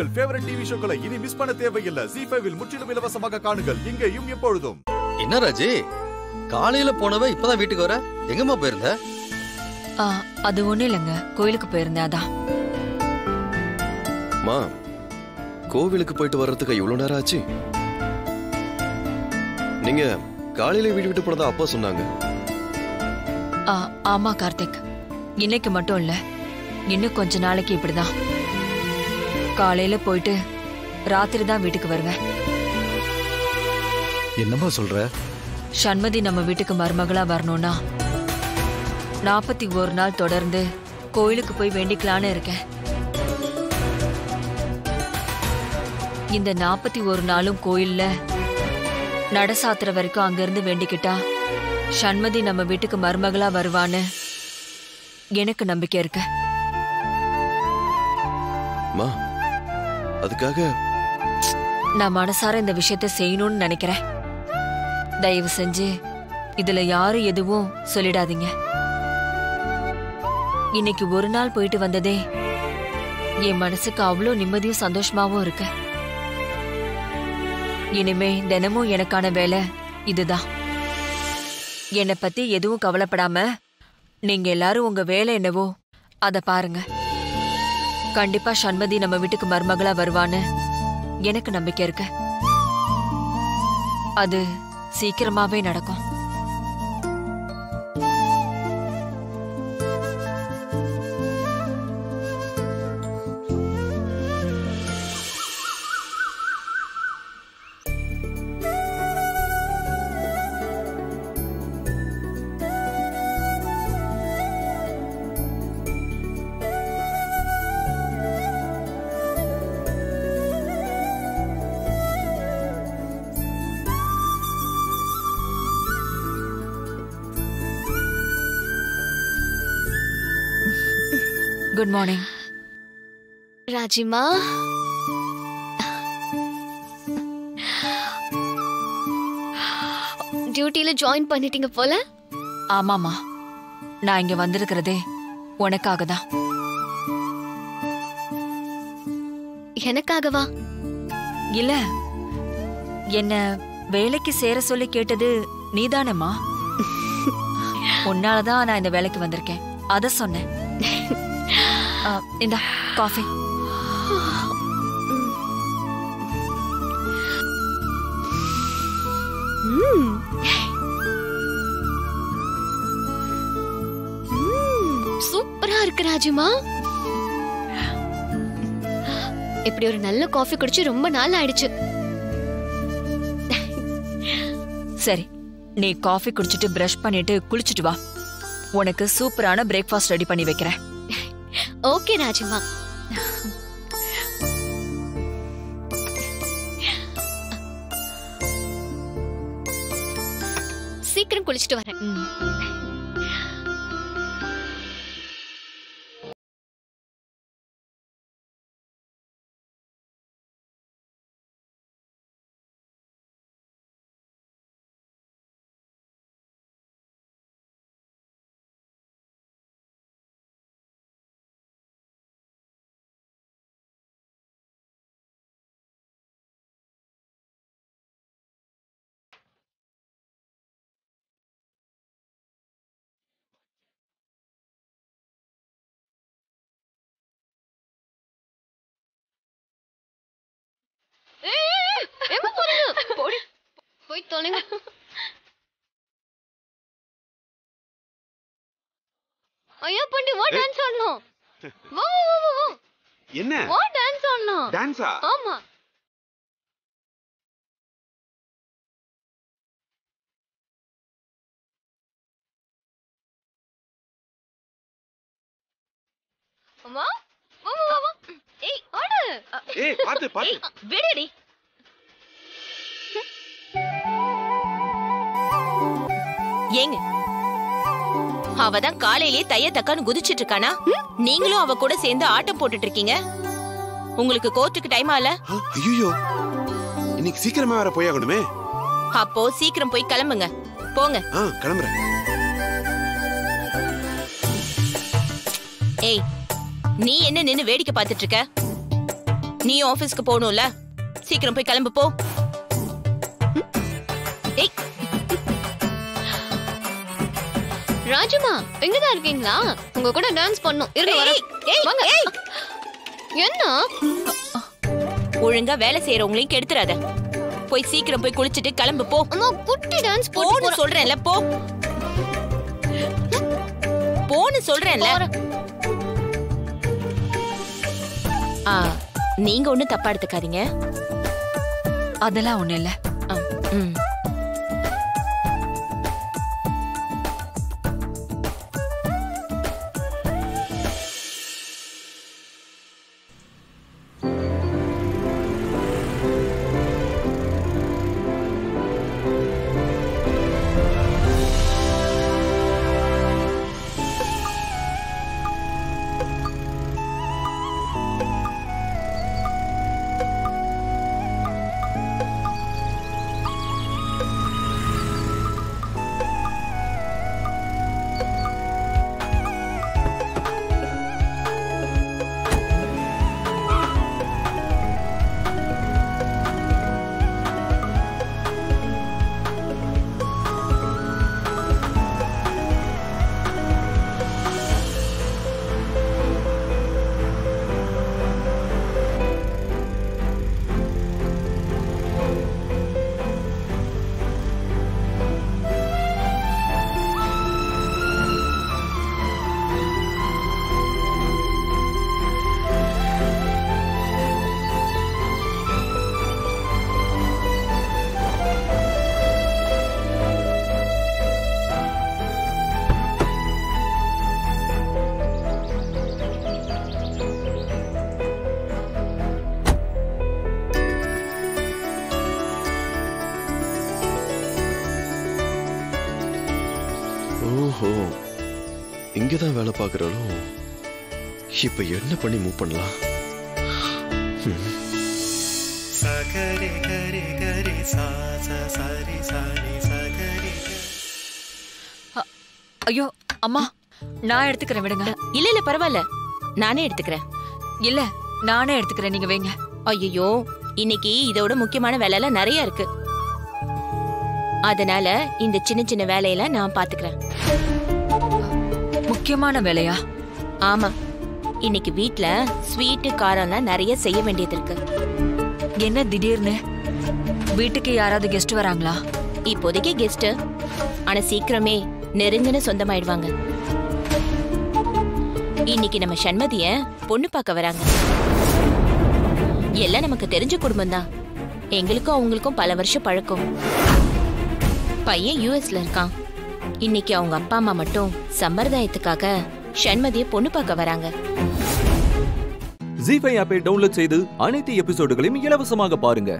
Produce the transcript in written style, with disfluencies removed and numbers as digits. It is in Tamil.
உங்கள் ஃபேவரட் டிவி ஷோக்களை இனி மிஸ் பண்ண தேவையில்லை. Zee5 இல் முற்றிலும் இலவசமாக காணுங்கள். இங்கேயும் எப்பொழுதும். என்ன ராஜி, காலையில போனவ இப்பதான் வீட்டுக்கு வர? எங்கம்மா போயிருந்த? அது ஒண்ணு இல்லைங்க, கோயிலுக்கு போயிருந்தேன். அதான். மா, கோவிலுக்கு போயிட்டு வர்றதுக்கு இவ்வளவு நேரம் ஆச்சு? நீங்க காலையில வீடு விட்டு போனதா அப்பா சொன்னாங்க. ஆமா கார்த்திக், இன்னைக்கு மட்டும் இல்ல, இன்னும் கொஞ்ச நாளைக்கு இப்படிதான். காலையில போயிட்டு ராத்திரி தான் வீட்டுக்கு வருவேன். என்னம்மா சொல்ற? சண்மதி நம்ம வீட்டுக்கு மருமகளா வரணும்னா 41 நாள் தொடர்ந்து கோயிலுக்கு போய் வேண்டிக்கலான்னு இருக்கேன். இந்த 41 நாளும் கோயில்ல நட சாத்துற வரைக்கும் அங்கிருந்து வேண்டிக்கிட்டா சண்மதி நம்ம வீட்டுக்கு மருமகளா வருவான்னு எனக்கு நம்பிக்கை இருக்கு. அதுக்காக நான் மனசார இந்த விஷயத்த செய்யணும்னு நினைக்கிறேன். தயவு செஞ்சு இதுல யாரும் எதுவும் சொல்லிடாதீங்க. இன்னைக்கு ஒரு நாள் போயிட்டு வந்ததே என் மனசுக்கு அவ்வளோ நிம்மதியும் சந்தோஷமாவும் இருக்கு. இனிமே தினமும் எனக்கான வேலை இதுதான். என்னை பத்தி எதுவும் கவலைப்படாம நீங்க எல்லாரும் உங்க வேலை என்னவோ அத பாருங்க. கண்டிப்பா சண்மதி நம்ம வீட்டுக்கு மருமகளா வருவான்னு எனக்கு நம்பிக்கை இருக்கு. அது சீக்கிரமாவே நடக்கும். குட் மார்னிங் ராஜிமா. டியூட்டில ஜாயின் பண்ணிட்டீங்க போல. ஆமாமா, நான் இங்க வந்திருக்கிறதே உனக்காக தான். எனக்காகவா? இல்ல, என்ன வேலைக்கு சேர சொல்லி கேட்டது நீதானேம்மா. உன்னாலதான் நான் இந்த வேலைக்கு வந்திருக்கேன், அத சொன்னேன். இந்த காஃபி. சூப்பரா இருக்கு ராஜுமா. இப்படி ஒரு நல்ல காஃபி குடிச்சு ரொம்ப நாள் ஆயிடுச்சு. சரி, நீ காஃபி குடிச்சிட்டு பிரஷ் பண்ணிட்டு குளிச்சிட்டு வா. உனக்கு சூப்பரான பிரேக்ஃபாஸ்ட் ரெடி பண்ணி வைக்கிறேன். ஓகே ராஜுமா. சீக்கிரம் குளிச்சிட்டு வரேன். போய் தொலைங்க. ஐயோ பண்டி, வா டான்ஸ் ஆடணும். வா வா வா வா. என்ன? வா டான்ஸ் ஆடணும். டான்ஸா? ஆமா. அம்மா வா வா வா. ஏய் ஆடு. ஏய் பாத்து பாத்து. விடுடி. ஏங்க, அவதான் காலையிலே தைய தக்கான்னு குதிச்சிட்டு இருக்கானா? நீங்களும் அவ கூட சேர்ந்து ஆட்டம் போட்டுட்டு இருக்கீங்க. உங்களுக்கு கோர்ட்டுக்கு டைம் ஆல? ஐயோ, இன்னைக்கு சீக்கிரமா வர போயாகணுமே. அப்போ சீக்கிரம் போய் கிளம்புங்க. போங்க. கிளம்புறேன். ஏய், நீ என்ன நின்னு வேடிக்கை பார்த்துட்டு இருக்க? நீ ஆபீஸ்க்கு போகணும்ல, சீக்கிரம் போய் கிளம்பு போ. ஏய் ராஜுமா, எங்கதான் இருக்கீங்களா? உங்க கூட டான்ஸ் பண்ணும். என்ன ஒழுங்கா வேலை செய்யறவங்களையும் கெடுத்துறாத. போய் சீக்கிரம் போய் குளிச்சிட்டு கிளம்பு போ. அம்மா குட்டி டான்ஸ் போன்னு சொல்றேன்ல, போ போன்னு சொல்றேன்ல. நீங்க ஒண்ணு தப்பா எடுத்துக்காதீங்க. அதெல்லாம் ஒண்ணு இல்ல. ஓஹோ, இங்கதான் வேலை பார்க்கறாலும். இப்ப என்ன பண்ணி மூவ் பண்ணலாம்? ஐயோ அம்மா, நான் எடுத்துக்கிறேன், விடுங்க. இல்ல இல்ல பரவாயில்ல, நானே எடுத்துக்கிறேன். இல்ல நானே எடுத்துக்கிறேன், நீங்க வைங்க. ஐயோ, இன்னைக்கு இதோட முக்கியமான வேலை எல்லாம் நிறைய இருக்கு. அதனால இந்த சின்ன சின்ன வேலையெல்லாம் நான் பாத்துக்கிறேன். முக்கியமான வேலையா? ஆமா, இன்னைக்கு வீட்ல ஸ்வீட் காரம்லாம் நிறைய செய்ய வேண்டியது இருக்கு. என்ன திடீர்னு? வீட்டுக்கு யாராவது கெஸ்ட் வராங்களா? இப்போதைக்கு கெஸ்ட், ஆனா சீக்கிரமே நெருங்கின சொந்தமாயிடுவாங்க. இன்னைக்கு நம்ம சண்மதிய பொண்ணு பார்க்க வராங்க. எல்லாம் நமக்கு தெரிஞ்ச குடும்பம் தான். எங்களுக்கும் அவங்களுக்கும் பல வருஷம் பழக்கம். பையன் யூஎஸ்ல இருக்கான். இன்னைக்கு அவங்க அப்பா அம்மா மட்டும் சம்பிரதாயத்துக்காக சண்மதிய பொண்ணு பார்க்க வராங்க. ஜீ5 ஆப்பை டவுன்லோட் செய்து அனைத்து எபிசோடுகளையும் இலவசமாக பாருங்க.